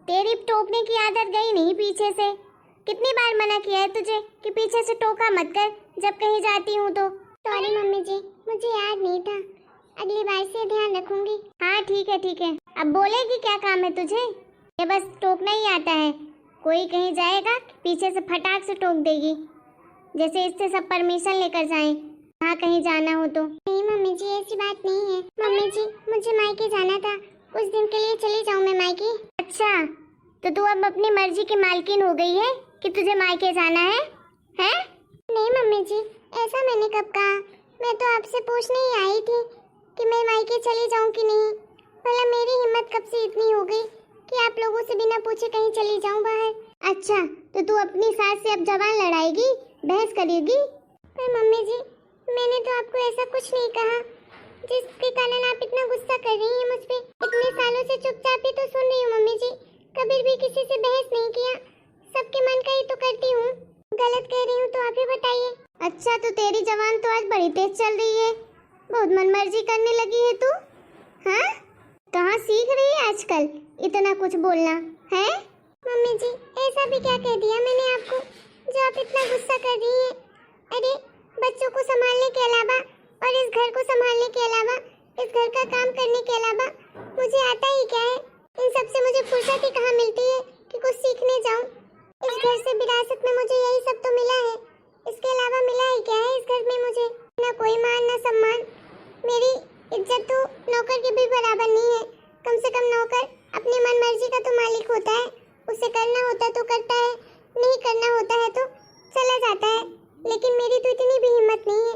तेरी टोकने की आदत गई नहीं पीछे से। कितनी बार मना किया है तुझे कि पीछे से टोका मत कर जब कहीं जाती हूँ तो। सॉरी मम्मी जी, मुझे याद नहीं था, अगली बार से ध्यान रखूंगी। हाँ ठीक है ठीक है। अब बोलेगी क्या काम है तुझे? ये बस टोकना ही आता है। कोई कहीं जाएगा पीछे से फटाक से टोक देगी, जैसे इससे सब परमिशन लेकर जाएं कहाँ कहीं जाना हो तो। नहीं मम्मी जी, ऐसी बात नहीं है। मम्मी जी, मुझे मायके जाना था, कुछ दिन के लिए चली जाऊँ मैं मायके। अच्छा, तो तू अब अपनी मर्जी की मालकिन हो गई है कि तुझे मायके जाना है? हैं? नहीं मम्मी जी, ऐसा मैंने कब कहा? मैं तो आपसे पूछने ही आई थी कि मैं मायके चली जाऊं कि नहीं। भला मेरी हिम्मत कब से इतनी हो गई कि आप लोगों से बिना पूछे कहीं चली जाऊं बाहर। अच्छा, तो तू अपनी सास से अब जबान लड़ाएगी, बहस करेगी? पर मम्मी जी, मैंने तो आपको ऐसा कुछ नहीं कहा जिसके कारण आप इतना गुस्सा कर रही हैं मुझ पे। इतने सालों से चुपचाप ही तो सुन रही हूँ मम्मी जी, कभी भी किसी से बहस नहीं किया, सबके मन का ही तो करती हूँ। गलत कह रही हूँ तो आप ही बताइए। अच्छा, तो तेरी जबान तो आज बड़ी तेज चल रही है, बहुत मनमर्जी करने लगी है तू। हाँ, कहाँ सीख रही है आजकल इतना कुछ बोलना है? मम्मी जी, ऐसा भी क्या कह दिया मैंने आपको जो आप इतना गुस्सा कर रही हैं? अरे, बच्चों को संभालने के अलावा और इस घर को संभालने के अलावा, इस घर का काम करने के अलावा मुझे आता ही क्या है? इन सब से मुझे फुर्सत ही कहाँ मिलती है कि कुछ सीखने जाऊं? इस घर से विरासत में मुझे यही सब तो मिला है, इसके अलावा मिला ही क्या है इस घर में मुझे? ना कोई मान ना सम्मान। मेरी इज्जत तो नौकर के भी बराबर नहीं है। कम से कम नौकर अपनी मन मर्जी का तो मालिक होता है, उसे करना होता तो करता है, नहीं करना होता है तो चला जाता है। लेकिन मेरी तो इतनी भी हिम्मत नहीं है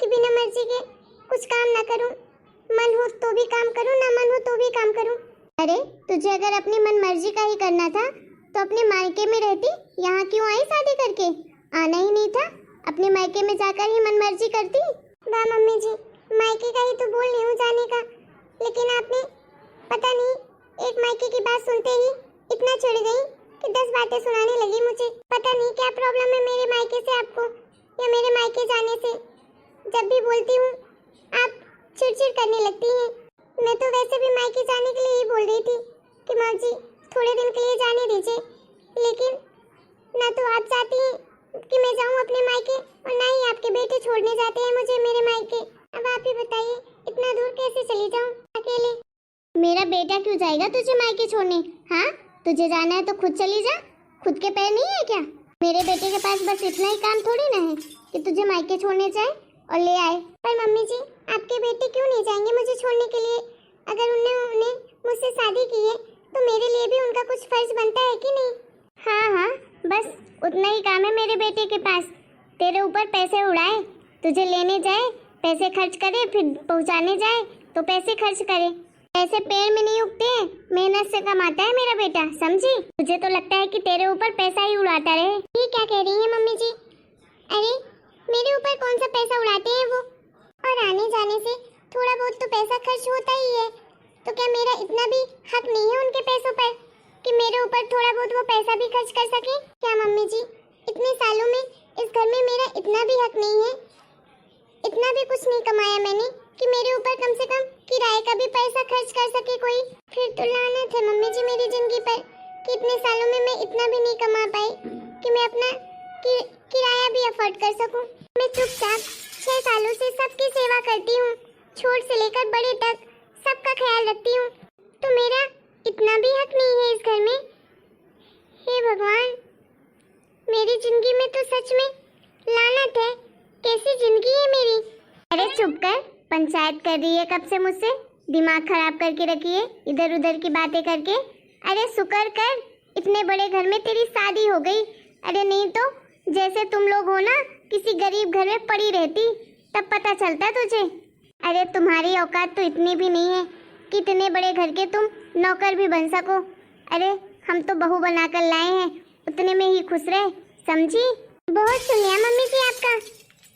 कि बिना मर्जी के कुछ काम ना करूं। मन हो तो भी काम करूं, ना मन हो तो भी काम करूं। अरे, तुझे अगर अपनी मन मर्जी का ही करना था तो अपने मायके में रहती, यहाँ क्यों आई शादी करके? आना ही नहीं था, अपने मायके में जाकर ही मन मर्जी करती। वाह मम्मी जी, मायके का ही तो बोल रही हूँ जाने का, लेकिन आपने पता नहीं एक मायके की बात सुनते ही इतना चिढ़ गई कि 10 बातें सुनाने लगी मुझे। पता नहीं क्या प्रॉब्लम है मेरे मायके से आपको या मेरे मायके जाने से। जब भी बोलती हूँ आप चिड़चिड़ करने लगती हैं। मैं तो वैसे भी मायके जाने के लिए ही बोल रही थी कि माँ जी थोड़े दिन के लिए जाने दीजिए, लेकिन ना तो आप चाहती हैं कि मैं जाऊँ अपने मायके और ना ही आपके बेटे छोड़ने जाते हैं मुझे मेरे मायके। अब आप ही बताइए, इतना दूर कैसे चली जाऊँ अकेले? मेरा बेटा क्यों जाएगा तुझे मायके छोड़ने? हाँ, तुझे जाना है तो खुद चली जा, खुद के पैर नहीं है क्या? मेरे बेटे के पास बस इतना ही काम थोड़ी ना है कि तुझे मायके छोड़ने जाए और ले आए। पर मम्मी जी, आपके बेटे क्यों नहीं जाएंगे मुझे छोड़ने के लिए? अगर उन्होंने मुझसे शादी की है तो मेरे लिए भी उनका कुछ फर्ज बनता है कि नहीं? हाँ हाँ, बस उतना ही काम है मेरे बेटे के पास, तेरे ऊपर पैसे उड़ाए, तुझे लेने जाए, पैसे खर्च करे, फिर पहुंचाने जाए तो पैसे खर्च करे। पैसे पेड़ में नहीं उगते हैं, मेहनत से कमाता है मेरा बेटा, समझी? तुझे तो लगता है कि तेरे ऊपर पैसा ही उड़ाता रहे। ये क्या कह रही है मम्मी जी? अरे, मेरे ऊपर कौन सा पैसा उड़ाते हैं वो? और आने जाने से थोड़ा बहुत तो पैसा खर्च होता ही है, तो क्या मेरा इतना भी हक नहीं है उनके पैसों पर कि मेरे ऊपर थोड़ा बहुत वो पैसा भी खर्च कर सके? क्या मम्मी जी, इतने सालों में इस घर में मेरा इतना भी हक नहीं है? इतना भी कुछ नहीं कमाया मैंने कि मेरे ऊपर कम से कम किराए का भी पैसा खर्च कर सके कोई? फिर तो लानत है मम्मी जी मेरी जिंदगी पर कि इतने सालों में मैं इतना भी नहीं कमा पाई कि मैं अपना किराया भी अफोर्ड कर सकूं। मैं चुपचाप 6 सालों से सबकी सेवा करती हूँ, छोट से लेकर बड़े तक सबका ख्याल रखती हूँ, तो मेरा इतना भी हक नहीं है इस घर में? हे भगवान, मेरी जिंदगी में तो सच में लानत है। कैसी जिंदगी है मेरी? अरे चुप कर, पंचायत कर रही है कब से मुझसे? दिमाग खराब करके रखी है इधर उधर की बातें करके। अरे शुक्र कर, इतने बड़े घर में तेरी शादी हो गई। अरे नहीं तो जैसे तुम लोग हो ना, किसी गरीब घर में पड़ी रहती, तब पता चलता तुझे। अरे तुम्हारी औकात तो इतनी भी नहीं है कि इतने बड़े घर के तुम नौकर भी बन सको। अरे हम तो बहू बनाकर लाए हैं, उतने में ही खुश रहे, समझी? बहुत सुन लिया मम्मी जी आपका।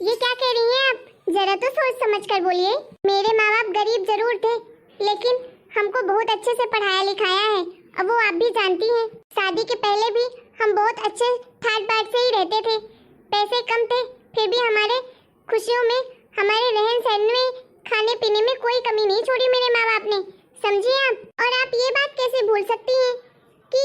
ये क्या कह रही हैं आप? जरा तो सोच समझ कर बोलिए। मेरे माँ बाप गरीब जरूर थे, लेकिन हमको बहुत अच्छे से पढ़ाया लिखाया है। अब वो आप भी जानती हैं, शादी के पहले भी हम बहुत अच्छे ठाट बाट से ही रहते थे। पैसे कम थे, फिर भी हमारे खुशियों में, हमारे रहन सहन में, खाने पीने में कोई कमी नहीं छोड़ी मेरे माँ बाप ने, समझिए आप? और आप ये बात कैसे भूल सकती हैं कि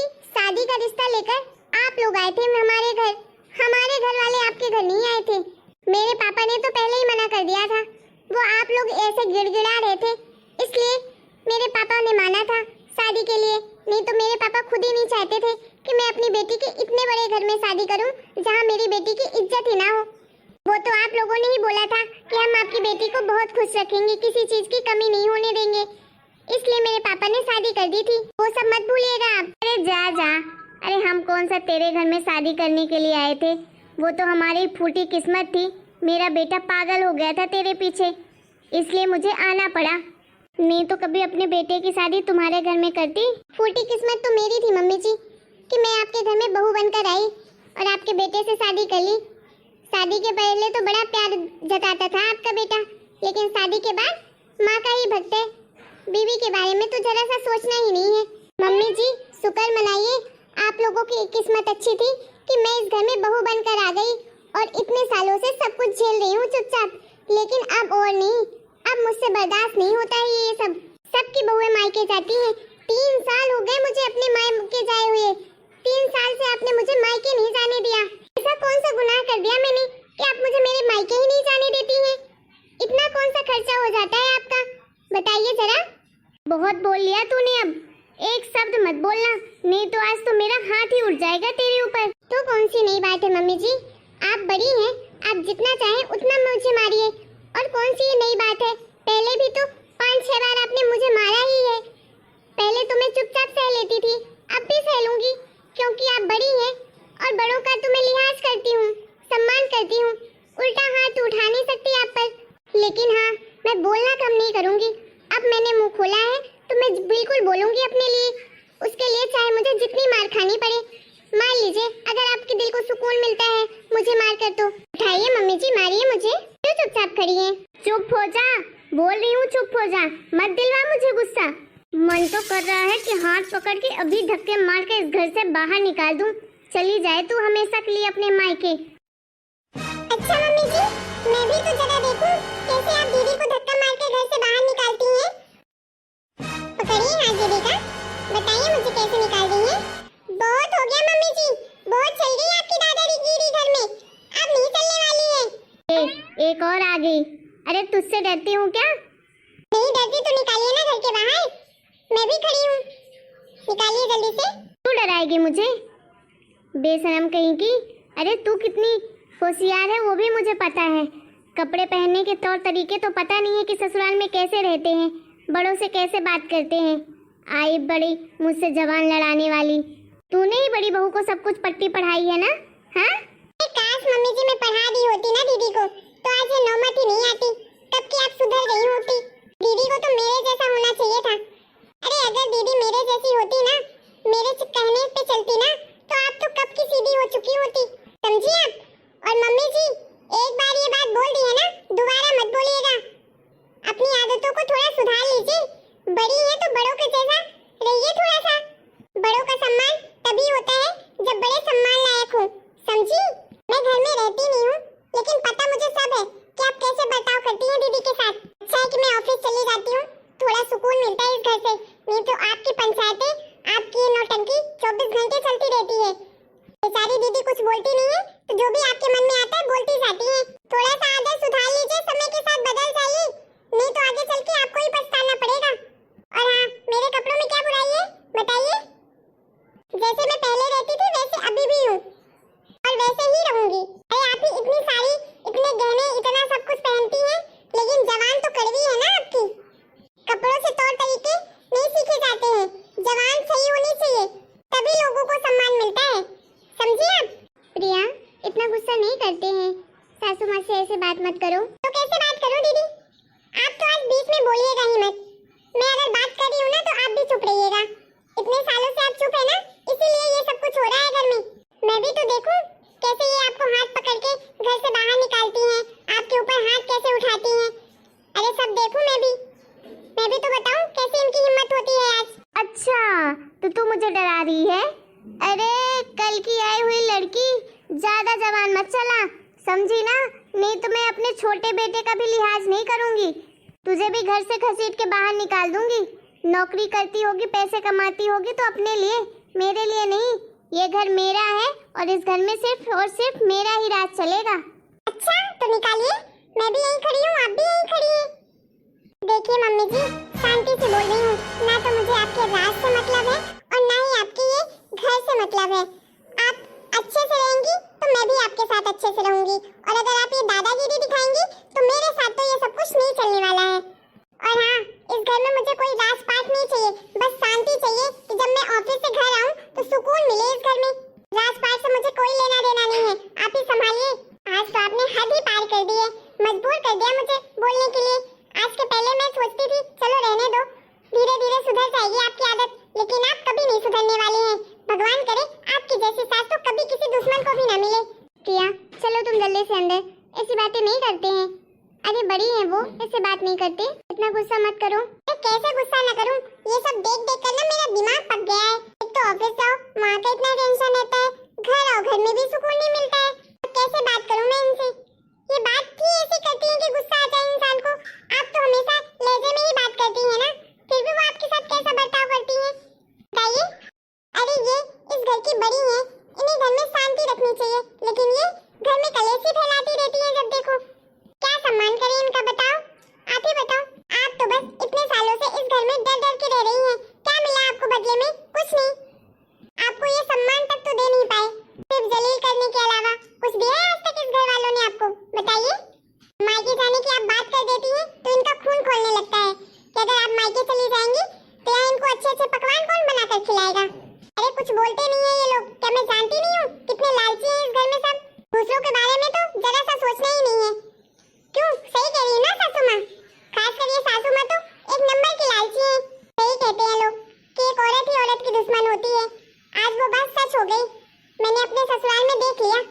से गिड़गिड़ा रहे थे, इसलिए मेरे पापा ने माना था शादी के लिए। नहीं तो मेरे पापा खुद ही नहीं चाहते थे कि मैं अपनी बेटी के इतने बड़े घर में शादी करूं जहां मेरी बेटी की इज्जत ही ना हो। वो तो आप लोगों ने ही बोला था कि हम आपकी बेटी को बहुत खुश रखेंगे, किसी चीज की कमी नहीं होने देंगे, इसलिए मेरे पापा ने शादी कर दी थी। वो सब मत भूलिएगा आप। अरे जा जा, अरे हम कौन सा तेरे घर में शादी करने के लिए आए थे, वो तो हमारी फूटी किस्मत थी। मेरा बेटा पागल हो गया था तेरे पीछे, इसलिए मुझे आना पड़ा, नहीं तो कभी अपने बेटे की शादी तुम्हारे घर में करती। फूटी किस्मत तो मेरी थी मम्मी जी कि मैं आपके घर में बहू बनकर आई और आपके बेटे से शादी कर ली। शादी के पहले तो बड़ा प्यार जताता था आपका बेटा, लेकिन शादी के बाद माँ का ही भक्त है, बीवी के बारे में तो जरा सा सोचना ही नहीं है। मम्मी जी शुक्र मनाइए, आप लोगों की किस्मत अच्छी थी कि मैं इस घर में बहू बनकर आ गई और इतने सालों से सब कुछ झेल रही हूँ चुपचाप। लेकिन अब और नहीं, अब मुझसे बर्दाश्त नहीं होता है ये सब। सबकी बहुएं मायके जाती हैं। 3 साल हो गए मुझे अपने मायके जाए हुए, 3 साल से आपने मुझे मायके नहीं जाने दिया। ऐसा कौन सा गुनाह कर दिया मैंने कि आप मुझे मेरे मायके ही नहीं जाने देती हैं? इतना कौन सा खर्चा हो जाता है आपका, बताइए जरा। बहुत बोल लिया तूने, अब एक शब्द मत बोलना, नहीं तो आज तो मेरा हाथ ही उठ जाएगा तेरे ऊपर। तो कौन सी नई बात है मम्मी जी, आप बड़ी हैं, आप जितना चाहें उतना मुझे मारिए। और कौन सी ये नई बात है, पहले भी तो 5-6 बार आपने मुझे मारा ही है। पहले तो मैं चुपचाप सह लेती थी, अब भी सह लूंगी, क्योंकि आप बड़ी हैं और बड़ों का तो मैं लिहाज करती हूँ, सम्मान करती हूँ, उल्टा हाथ उठा नहीं सकती आप पर। लेकिन हाँ, मैं बोलना कम नहीं करूँगी। अब मैंने मुंह खोला है तो मैं बिल्कुल बोलूँगी अपने लिए, उसके लिए चाहे मुझे जितनी मार खानी पड़े। मान लीजिए अगर आपके दिल को सुकून मिलता है मुझे मार कर, तो उठाइए मम्मी जी, मारिए मुझे, क्यों चुपचाप खड़ी हैं? चुप हो जा, बोल रही हूँ चुप हो जा, मत दिलवा मुझे गुस्सा। मन तो कर रहा है कि हाथ पकड़ के अभी धक्के मार के इस घर से बाहर निकाल दूं, चली जाए तू हमेशा के लिए अपने मायके। अच्छा मम्मी जी, मैं भी तो जरा देखूं कैसे आप दीदी को धक्का मार के घर से बाहर निकालती हैं। पकड़िए हाथ दीदी का, बताइए मुझे कैसे निकाल रही हैं। बहुत हो गया मम्मी जी, बहुत चल गई आपकी दादागिरी घर में, अब नहीं चलने वाली है। एक और आ गई। अरे तुझसे डरती हूँ क्या? नहीं डरती तो निकालिए ना घर के बाहर, मैं भी खड़ी हूँ, निकालिए जल्दी से। तू डराएगी मुझे, बेशरम कहीं की। अरे तू कितनी होशियार है वो भी मुझे पता है, कपड़े पहनने के तौर तरीके तो पता नहीं है कि ससुराल में कैसे रहते हैं, बड़ों से कैसे बात करते हैं। आई बड़ी मुझसे जवान लड़ाने वाली, तूने ही बड़ी बहू को सब कुछ पट्टी पढ़ाई है ना? हाँ, काश मम्मी जी मैं पढ़ा दी होती ना दीदी को, तो आज ये नौबत ही नहीं आती, कब की आप सुधर गई होती। दीदी को तो मेरे जैसा होना चाहिए था। अरे अगर दीदी मेरे जैसी होती ना, मेरे कहने पे चलती ना, तो आप तो कब की सीधी हो चुकी होती, समझी आप। और मम्मी जी एक बार ये बात बोल दी है ना, दोबारा मत बोलिएगा। अपनी आदतों को थोड़ा सुधार लीजिए, बड़ी है तो बड़ों के जैसा रहिए थोड़ा सा। बड़ों का सम्मान तभी होता है जब बड़े सम्मान लायक हो, समझी। मैं घर में रहती नहीं हूँ, लेकिन पता मुझे सब है कि आप कैसे बर्ताव करती हैं दीदी के साथ। अच्छा है कि मैं ऑफिस चली जाती हूँ, थोड़ा सुकून मिलता है इस घर से, नहीं तो आपकी पंचायतें, आपकी नौटंकी 24 घंटे चलती रहती है। बेचारी दीदी कुछ बोलती नहीं है, तो जो भी आपके मन में आता है बोलती जाती है। थोड़ा सा आदत सुधार लीजिए, समय के साथ बदल जाइए, नहीं तो आगे चल के आपको ही पछताना पड़ेगा। और हाँ, मेरे कपड़ों में क्या बुराई है बताइए। जैसे मैं पहले रहती थी वैसे अभी भी हूँ और वैसे ही रहूंगी। अरे आप ही इतनी सारी, इतने गहने, इतना सब कुछ पहनती हैं, लेकिन जवान तो कड़वी है ना आपकी। कपड़ों से तौर तरीके नहीं सीखे जाते हैं, जवान सही होनी चाहिए, तभी लोगों को सम्मान मिलता है, समझिए आप। प्रिया इतना गुस्सा नहीं करते हैं, सासू माँ से ऐसे बात मत करो। तो कैसे बात करूं दीदी, आप तो आज बीच में बोलिएगा ही मत। मैं अगर बात कर रही हूँ ना तो आप भी चुप रहिएगा। इतने सालों से आप चुप है ना, इसीलिए ये सब कुछ हो रहा है घर में। मैं भी तो देखूं कैसे ये आपको हाथ पकड़ के घर से बाहर निकालती हैं, आपके ऊपर हाथ कैसे उठाती हैं। अरे सब देखूं मैं भी तो बताऊं कैसे इनकी हिम्मत होती है आज। अच्छा तो तू मुझे डरा रही है? अरे कल की आई हुई लड़की, ज्यादा जवान मत चला, समझी ना, नहीं तो मैं अपने छोटे बेटे का भी लिहाज नहीं करूंगी, तुझे भी घर से घसीट के बाहर निकाल दूंगी। नौकरी करती होगी, पैसे कमाती होगी तो अपने लिए, मेरे लिए नहीं। ये घर मेरा है और इस घर में सिर्फ और सिर्फ मेरा ही राज चलेगा। अच्छा तो निकालिए, मैं भी यहीं खड़ी हूँ, आप भी यहीं खड़ी हैं। देखिए मम्मी जी, शांति से बोल रही हूँ। ना तो मुझे आपके राज से मतलब है और ना ही आपके ये घर से मतलब है। आप अच्छे से रहेंगी तो मैं भी आपके साथ अच्छे से रहूंगी, और अगर आप ये दादागिरी दिखाएंगी तो मेरे साथ तो ये सब कुछ नहीं चलने वाला है। और हाँ, इस घर में मुझे कोई राज पाट नहीं चाहिए, बस शांति चाहिए कि जब मैं ऑफिस से घर आऊँ तो सुकून मिले इस घर में। राज पाट से मुझे कोई लेना देना नहीं है, आप ही संभालिए। आज तो आपने हद ही पार कर दी है, मजबूर कर दिया मुझे बोलने के लिए। आज के पहले मैं सोचती थी चलो रहने दो, धीरे धीरे सुधर जाएगी आपकी आदत, लेकिन आप कभी नहीं सुधरने वाले हैं। भगवान करे आपकी जैसी सास तो कभी किसी दुश्मन को भी न मिले। प्रिया चलो तुम जल्दी से अंदर, ऐसी बातें नहीं करते हैं। अरे बड़ी है वो, ऐसे बात नहीं करते, इतना गुस्सा मत करो। कैसे गुस्सा न करूं, ये सब देख देख कर ना मेरा दिमाग पक गया है। एक तो ऑफिस जाओ, वहाँ का इतना टेंशन रहता है, घर आओ घर में भी सुकून नहीं मिलता है। कैसे बात करूं मैं इनसे? ये बात ही ऐसी करती है कि गुस्सा आ जाए इंसान को। आप तो हमेशा लहजे में ही बात करती हैं ना, फिर भी वो आपके साथ कैसा बर्ताव करती हैं बताइए? अरे ये इस घर की बड़ी हैं, इन्हें घर में शांति रखनी चाहिए, लेकिन ये घर में कलेश ही फैलाती रहती हैं जब देखो। क्या सम्मान करें इनका बताओ? आप ही बताओ। आप तो बस इतने सालों से इस घर में डर डर के रह रही हैं, क्या मिला आपको बदले में? कुछ नहीं। आपको ये सम्मान तक तो दे नहीं पाए, सिर्फ जलील करने के अलावा कुछ दिया है आज तक इस घर वालों ने आपको? बताइए। मायके जाने की आप बात कर देती हैं तो इनका खून खोलने लगता है कि अगर आप मायके चली जाएंगी तो यहाँ इनको अच्छे अच्छे पकवान कौन बनाकर खिलाएगा? अरे कुछ बोलते नहीं है ये लोग, क्या मैं जानती नहीं हूँ कितने लालची हैं इस घर में सब? दूसरों के बारे में तो जरा सा सोचना ही नहीं है। क्यों, सही कह रही है ना सासू माँ? खासकर ये सासू माँ तो एक नंबर की लालची है। सही कहते हैं लोग कि एक औरत ही औरत की दुश्मन होती है। आज वो बात सच हो गई, मैंने अपने ससुराल में देख लिया।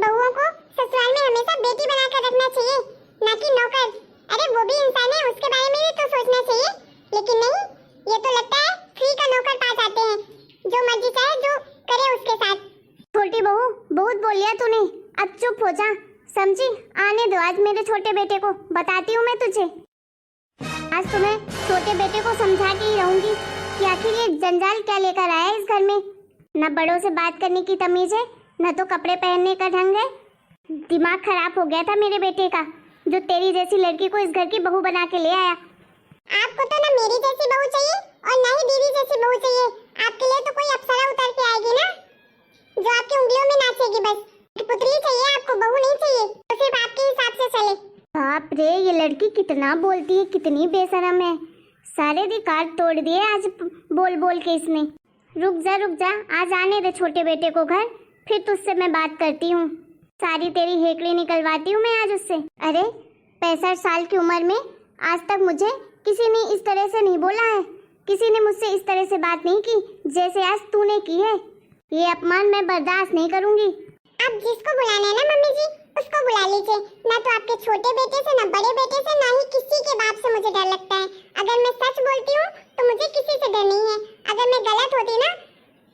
बहुओं को ससुराल में हमेशा बेटी बनाकर रखना चाहिए, ना कि नौकर। अरे वो भी इंसान है, उसके बारे में भी तो सोचना चाहिए, लेकिन नहीं, ये तो लगता है फ्री का नौकर पा जाते हैं, जो मर्जी चाहे जो करे उसके साथ। छोटी बहू बहुत बोल लिया तूने, अब चुप हो जा, समझी? आने दो आज मेरे छोटे बेटे को, बताती हूँ मैं तुझे। आज तुम्हें छोटे बेटे को समझा के ही रहूंगी कि आखिर ये जंजाल क्या लेकर आया है इस घर में। न बड़ों से बात करने की तमीज है, न तो कपड़े पहनने का ढंग है। दिमाग खराब हो गया था मेरे बेटे का, जो तेरी जैसी लड़की को इस घर की बहू बना के ले आया। आपको तो ना मेरी जैसी बहू चाहिए और ना ही दीदी जैसी बहू चाहिए। आपके लिए तो कोई अप्सरा उतर के आएगी ना, जो आपकी उंगलियों में नाचेगी बस। पुतली चाहिए आपको, बहू नहीं चाहिए, तो सिर्फ आपके हिसाब से चले। बाप रे, ये लड़की कितना बोलती है, कितनी बेशरम है। सारे रिकॉर्ड तोड़ दिए आज बोल बोल के इसने। रुक जा, आज आने दे छोटे बेटे को घर, फिर तुझसे मैं बात करती हूँ। सारी तेरी हेकड़ी निकलवाती हूँ मैं आज उससे। अरे 65 साल की उम्र में आज तक मुझे किसी ने इस तरह से नहीं बोला है, किसी ने मुझसे इस तरह से बात नहीं की जैसे आज तूने की है। ये अपमान मैं बर्दाश्त नहीं करूँगी। आप जिसको बुलाना है ना मम्मी जी, उसको बुला लीजिए। ना तो आपके छोटे बेटे से, ना बड़े बेटे से, ना ही किसी के बाप से मुझे डर लगता है। अगर मैं सच बोलती हूँ तो मुझे किसी से डर नहीं है, अगर मैं गलत होती ना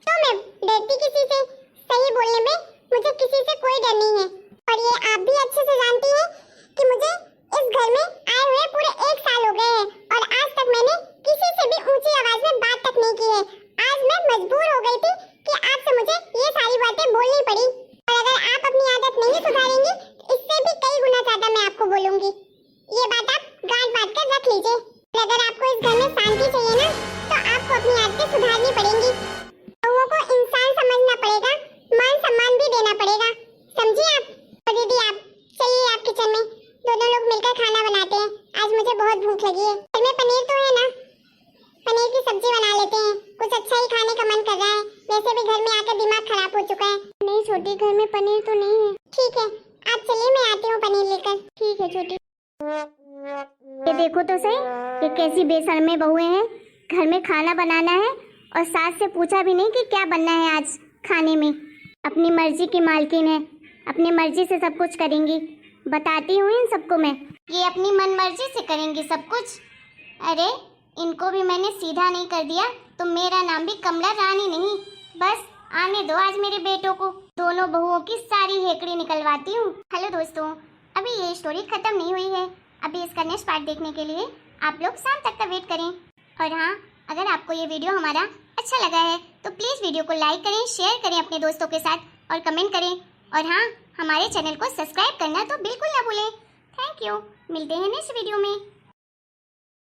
तो मैं डरती किसी से। सही बोलने में मुझे किसी से कोई डर नहीं है। और ये आप भी अच्छे से जानती हैं कि मुझे इस घर में आए हुए पूरे 1 साल हो गए हैं और आज तक मैंने किसी से भी ऊंची आवाज में बात तक नहीं की है। आज मैं मजबूर हो गई थी कि आपसे मुझे ये सारी बातें बोलनी पड़ी, और अगर आप अपनी आदत नहीं सुधारेंगी इससे भी कई गुना ज्यादा मैं आपको बोलूंगी। ये बात आप गांठ बांध कर रख लीजिए। अगर आपको इस घर में शांति चाहिए ना तो आपको अपनी आदतें सुधारनी पड़ेंगी। लोगों को इंसान समझना पड़ेगा, मान सम्मान भी देना पड़ेगा, समझिए आप? और दीदी आप चलिए आप किचन में, दोनों लोग मिलकर खाना बनाते हैं। आज मुझे बहुत भूख लगी है। घर में पनीर तो है ना, पनीर की सब्जी बना लेते हैं, कुछ अच्छा ही खाने का मन कर रहा है। वैसे भी घर में आकर दिमाग खराब हो चुका है। नहीं छोटी, घर में पनीर तो नहीं है। ठीक है आप चलिए, मैं आती हूँ पनीर लेकर। ठीक है छोटी। ये देखो तो सही, ये कैसी बेशर्मे बहुएं हैं। घर में खाना बनाना है और सास से पूछा भी नहीं कि क्या बनना है आज खाने में। अपनी मर्जी की मालकिन है, अपनी मर्जी से सब कुछ करेंगी। बताती हूँ इन सबको मैं, ये अपनी मन मर्जी से करेंगी सब कुछ। अरे इनको भी मैंने सीधा नहीं कर दिया तो मेरा नाम भी कमला रानी नहीं। बस आने दो आज मेरे बेटों को, दोनों बहुओं की सारी हेकड़ी निकलवाती हूँ। हेलो दोस्तों, अभी ये स्टोरी खत्म नहीं हुई है, अभी इसका नेक्स्ट पार्ट देखने के लिए आप लोग शाम तक का वेट करें। और हाँ, अगर आपको ये वीडियो हमारा अच्छा लगा है तो प्लीज़ वीडियो को लाइक करें, शेयर करें अपने दोस्तों के साथ और कमेंट करें। और हाँ, हमारे चैनल को सब्सक्राइब करना तो बिल्कुल ना भूलें। थैंक यू, मिलते हैं नेक्स्ट वीडियो में।